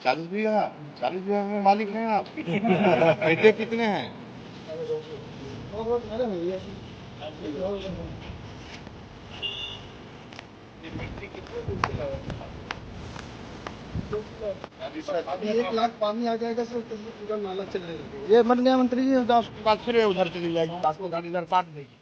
40 बीघा। 40 बीघा में मालिक हैं आप। पैसे कितने हैं? अभी 1 लाख पानी आ जाएगा सर, तो पूरा नाला चलने लगेगा। ये बन गया मंत्री जी, 10 बात फिर उधर चली जाएगी, 10 को गाड़ी इधर काट देगी।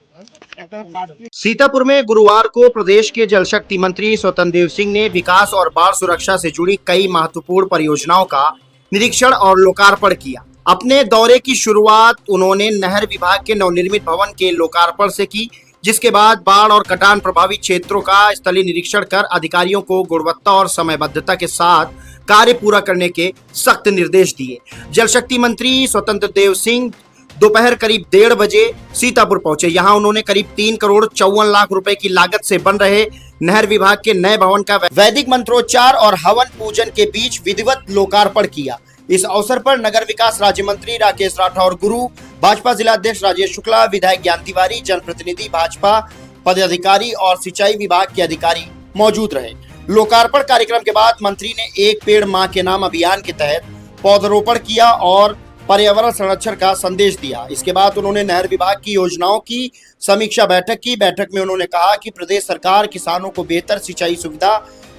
सीतापुर में गुरुवार को प्रदेश के जल शक्ति मंत्री स्वतंत्र देव सिंह ने विकास और बाढ़ सुरक्षा से जुड़ी कई महत्वपूर्ण परियोजनाओं का निरीक्षण और लोकार्पण किया। अपने दौरे की शुरुआत उन्होंने नहर विभाग के नवनिर्मित भवन के लोकार्पण से की, जिसके बाद बाढ़ और कटान प्रभावित क्षेत्रों का स्थलीय निरीक्षण कर अधिकारियों को गुणवत्ता और समयबद्धता के साथ कार्य पूरा करने के सख्त निर्देश दिए। जल शक्ति मंत्री स्वतंत्र देव सिंह दोपहर करीब 1:30 बजे सीतापुर पहुंचे। यहां उन्होंने करीब 3 करोड़ 54 लाख रुपए की लागत से बन रहे नहर विभाग के नए भवन का वैदिक मंत्रोच्चार और हवन पूजन के बीच विधिवत लोकार्पण किया। इस अवसर पर नगर विकास राज्य मंत्री राकेश राठौर गुरु, भाजपा जिला अध्यक्ष राजेश शुक्ला, विधायक ज्ञान तिवारी, जनप्रतिनिधि, भाजपा पदाधिकारी और सिंचाई विभाग के अधिकारी मौजूद रहे। लोकार्पण कार्यक्रम के बाद मंत्री ने एक पेड़ मां के नाम अभियान के तहत पौधरोपण किया और पर्यावरण संरक्षण का संदेश दिया। इसके बाद उन्होंने नहर विभाग की योजनाओं की समीक्षा बैठक की। बैठक में उन्होंने कहा कि प्रदेश सरकार किसानों को बेहतर सिंचाई सुविधा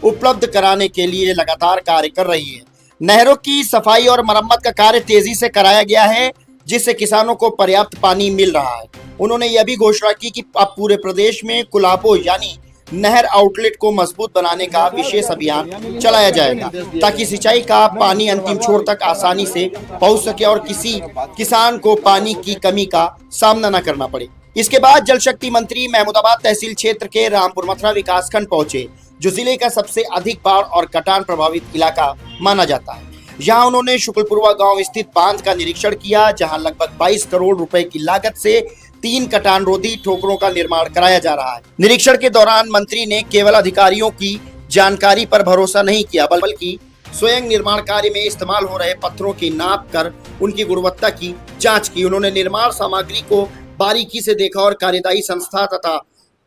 उपलब्ध कराने के लिए लगातार कार्य कर रही है। नहरों की सफाई और मरम्मत का कार्य तेजी से कराया गया है, जिससे किसानों को पर्याप्त पानी मिल रहा है। उन्होंने यह भी घोषणा की कि अब पूरे प्रदेश में कुलाबो यानी नहर आउटलेट को मजबूत बनाने का विशेष अभियान चलाया जाएगा, ताकि सिंचाई का पानी अंतिम छोर तक आसानी से पहुंच सके और किसी किसान को पानी की कमी का सामना न करना पड़े। इसके बाद जल शक्ति मंत्री महमूदाबाद तहसील क्षेत्र के रामपुर मथुरा विकासखंड पहुंचे, जो जिले का सबसे अधिक बाढ़ और कटान प्रभावित इलाका माना जाता है। यहाँ उन्होंने शुक्लपुरवा गांव स्थित बांध का निरीक्षण किया, जहां लगभग 22 करोड़ रुपए की लागत से 3 कटान रोधी ठोकरों का निर्माण कराया जा रहा है। निरीक्षण के दौरान मंत्री ने केवल अधिकारियों की जानकारी पर भरोसा नहीं किया, बल्कि स्वयं निर्माण कार्य में इस्तेमाल हो रहे पत्थरों की नाप कर उनकी गुणवत्ता की जांच की। उन्होंने निर्माण सामग्री को बारीकी से देखा और कार्यदायी संस्था तथा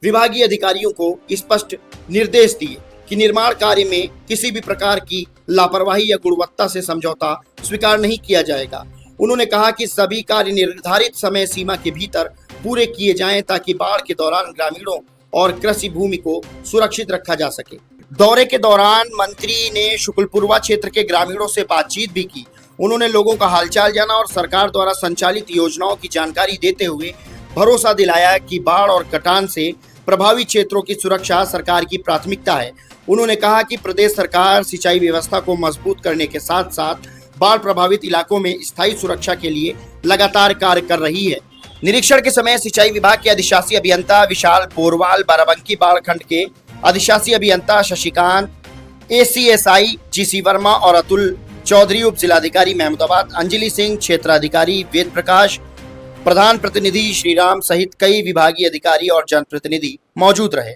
विभागीय अधिकारियों को स्पष्ट निर्देश दिए कि निर्माण कार्य में किसी भी प्रकार की लापरवाही या गुणवत्ता से समझौता स्वीकार नहीं किया जाएगा। उन्होंने कहा कि सभी कार्य निर्धारित समय सीमा के भीतर पूरे किए जाएं, ताकि बाढ़ के दौरान ग्रामीणों और कृषि भूमि को सुरक्षित रखा जा सके। दौरे के दौरान मंत्री ने शुक्लपुरवा क्षेत्र के ग्रामीणों से बातचीत भी की। उन्होंने लोगों का हालचाल जाना और सरकार द्वारा संचालित योजनाओं की जानकारी देते हुए भरोसा दिलाया कि बाढ़ और कटान से प्रभावित क्षेत्रों की सुरक्षा सरकार की प्राथमिकता है। उन्होंने कहा कि प्रदेश सरकार सिंचाई व्यवस्था को मजबूत करने के साथ साथ बाढ़ प्रभावित इलाकों में स्थायी सुरक्षा के लिए लगातार कार्य कर रही है। निरीक्षण के समय सिंचाई विभाग के अधिशासी अभियंता विशाल पोरवाल, बाराबंकी बाढ़ खंड के अधिशासी अभियंता शशिकांत, ACSI GC वर्मा और अतुल चौधरी, उप जिलाधिकारी महमूदाबाद अंजलि सिंह, क्षेत्राधिकारी वेद प्रकाश, प्रधान प्रतिनिधि श्रीराम सहित कई विभागीय अधिकारी और जनप्रतिनिधि मौजूद रहे।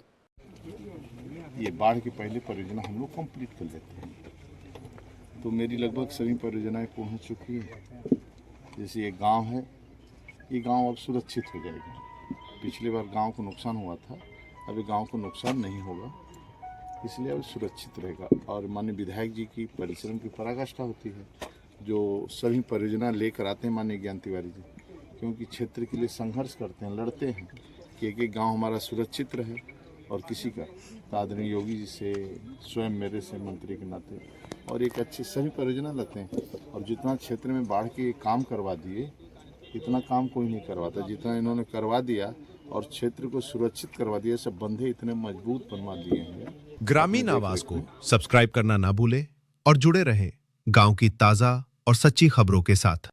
ये बाढ़ की पहली परियोजना हम लोग कंप्लीट कर लेते हैं, तो मेरी लगभग सभी परियोजनाएं पूर्ण हो चुकी है। जैसे ये गांव है, ये गांव अब सुरक्षित हो जाएगा। पिछली बार गांव को नुकसान हुआ था, अभी गांव को नुकसान नहीं होगा, इसलिए अब सुरक्षित रहेगा। और माननीय विधायक जी की परिश्रम की पराकाष्ठा होती है, जो सभी परियोजना लेकर आते हैं माननीय ज्ञान तिवारी जी, क्योंकि क्षेत्र के लिए संघर्ष करते हैं, लड़ते हैं कि एक गाँव हमारा सुरक्षित रहे और किसी का। तो आदरणीय योगी जी से, स्वयं मेरे से मंत्री के नाते, और एक अच्छी सभी परियोजना लाते हैं। और जितना क्षेत्र में बाढ़ के काम करवा दिए, इतना काम कोई नहीं करवाता जितना इन्होंने करवा दिया, और क्षेत्र को सुरक्षित करवा दिया। सब बंधे इतने मजबूत बनवा दिए हैं। ग्रामीण आवाज को सब्सक्राइब करना ना भूलें और जुड़े रहें गांव की ताजा और सच्ची खबरों के साथ।